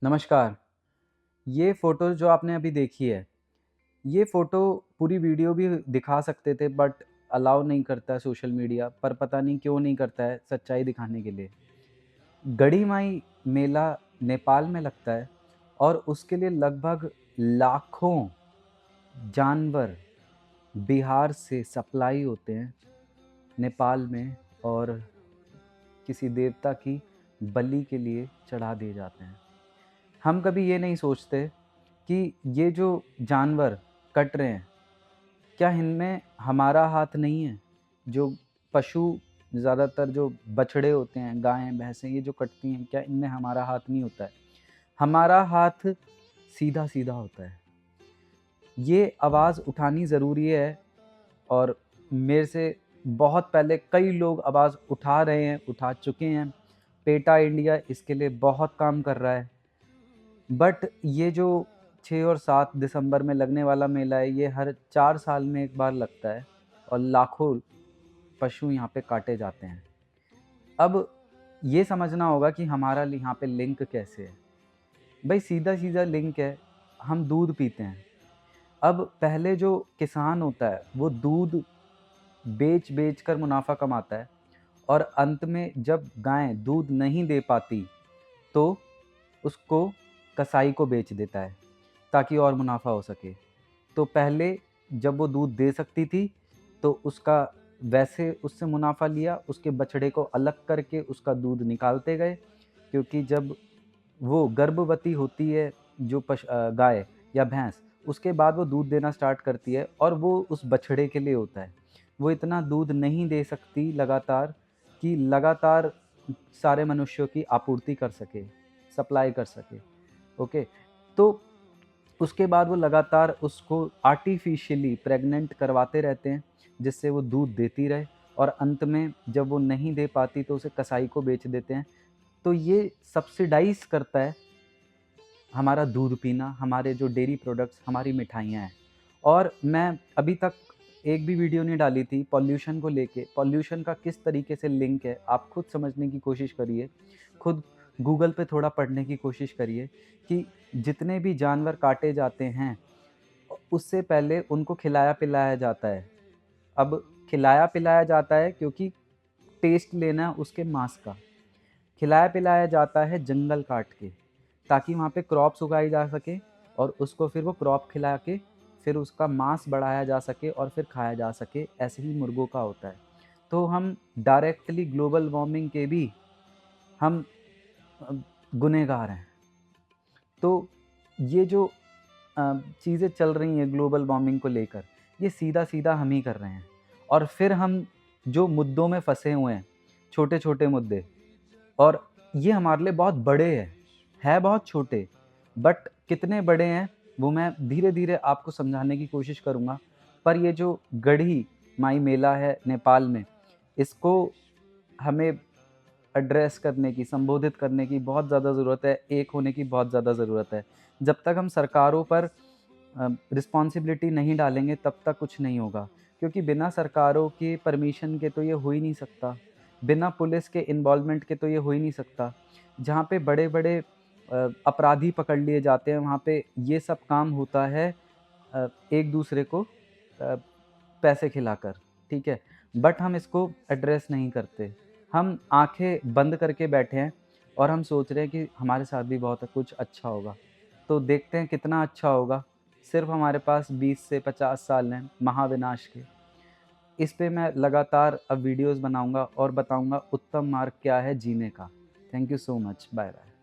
नमस्कार। ये फ़ोटो जो आपने अभी देखी है, ये फ़ोटो पूरी वीडियो भी दिखा सकते थे बट अलाउ नहीं करता है सोशल मीडिया, पर पता नहीं क्यों नहीं करता है सच्चाई दिखाने के लिए। गढ़ी माई मेला नेपाल में लगता है और उसके लिए लगभग लाखों जानवर बिहार से सप्लाई होते हैं नेपाल में और किसी देवता की बलि के लिए चढ़ा दिए जाते हैं। हम कभी ये नहीं सोचते कि ये जो जानवर कट रहे हैं, क्या इनमें हमारा हाथ नहीं है? जो पशु ज़्यादातर जो बछड़े होते हैं, गायें, भैंसें ये जो कटती हैं, क्या इनमें हमारा हाथ नहीं होता है? हमारा हाथ सीधा-सीधा होता है। ये आवाज़ उठानी ज़रूरी है और मेरे से बहुत पहले कई लोग आवाज़ उठा रहे हैं, उठा चुके हैं। पेटा इंडिया इसके लिए बहुत काम कर रहा है। बट ये जो 6 और 7 दिसंबर में लगने वाला मेला है, ये हर 4 साल में एक बार लगता है और लाखों पशु यहाँ पे काटे जाते हैं। अब ये समझना होगा कि हमारा यहाँ पे लिंक कैसे है। भाई सीधा-सीधा लिंक है, हम दूध पीते हैं। अब पहले जो किसान होता है, वो दूध बेच-बेच कर मुनाफ़ा कमाता है और अंत में जब गाय दूध नहीं दे पाती, तो उसको कसाई को बेच देता है, ताकि और मुनाफ़ा हो सके। तो पहले जब वो दूध दे सकती थी, तो उसका वैसे उससे मुनाफ़ा लिया, उसके बछड़े को अलग करके उसका दूध निकालते गए, क्योंकि जब वो गर्भवती होती है जो गाय या भैंस, उसके बाद वो दूध देना स्टार्ट करती है और वो उस बछड़े के लिए होता है। वो इतना दूध नहीं दे सकती लगातार कि लगातार सारे मनुष्यों की आपूर्ति कर सके, सप्लाई कर सके, ओके? तो उसके बाद वो लगातार उसको आर्टिफ़िशियली प्रेग्नेंट करवाते रहते हैं, जिससे वो दूध देती रहे और अंत में जब वो नहीं दे पाती तो उसे कसाई को बेच देते हैं। तो ये सब्सिडाइज़ करता है हमारा दूध पीना, हमारे जो डेयरी प्रोडक्ट्स, हमारी मिठाइयाँ हैं। और मैं अभी तक एक भी वीडियो नहीं डाली थी पॉल्यूशन को लेके, पॉल्यूशन का किस तरीके से लिंक है, आप खुद समझने की कोशिश करिए। खुद गूगल पे थोड़ा पढ़ने की कोशिश करिए कि जितने भी जानवर काटे जाते हैं, उससे पहले उनको खिलाया-पिलाया जाता है। अब खिलाया-पिलाया जाता है क्योंकि टेस्ट लेना है उसके मांस का। खिलाया-पिलाया जाता है जंगल काट के, ताकि वहाँ पे क्रॉप्स उगाई जा सके और उसको फिर वो क्रॉप खिला के फिर उसका मांस बढ़ाया जा सके और फिर खाया जा सके, ऐसे ही मुर्गों का होता है। तो हम डायरेक्टली ग्लोबल वार्मिंग के भी हम अ, गुनहगार हैं। तो ये जो चीज़ें चल रही हैं ग्लोबल वार्मिंग को लेकर, ये सीधा-सीधा हम ही कर रहे हैं। और फिर हम जो मुद्दों में फँसे हुए हैं, छोटे-छोटे मुद्दे, और ये हमारे लिए बहुत बड़े हैं, है बहुत छोटे, बट कितने बड़े हैं वो मैं धीरे-धीरे आपको समझाने की कोशिश करूँगा। पर ये जो गढ़ी माई मेला है नेपाल में, इसको हमें एड्रेस करने की, संबोधित करने की बहुत ज़्यादा ज़रूरत है, एक होने की बहुत ज़्यादा ज़रूरत है। जब तक हम सरकारों पर रिस्पॉन्सिबिलिटी नहीं डालेंगे तब तक कुछ नहीं होगा, क्योंकि बिना सरकारों के परमिशन के तो ये हो ही नहीं सकता, बिना पुलिस के इन्वॉल्वमेंट के तो ये हो ही नहीं सकता। जहाँ पे बड़े-बड़े अपराधी पकड़ लिए जाते हैं, वहाँ पे ये सब काम होता है एक दूसरे को पैसे खिलाकर, ठीक है? बट हम इसको एड्रेस नहीं करते। हम आँखें बंद करके बैठे हैं और हम सोच रहे हैं कि हमारे साथ भी बहुत कुछ अच्छा होगा। तो देखते हैं कितना अच्छा होगा। सिर्फ़ हमारे पास 20 से 50 साल हैं महाविनाश के। इस पे मैं लगातार अब वीडियोज़ बनाऊँगा और बताऊँगा उत्तम मार्ग क्या है जीने का। Thank you so much. Bye bye.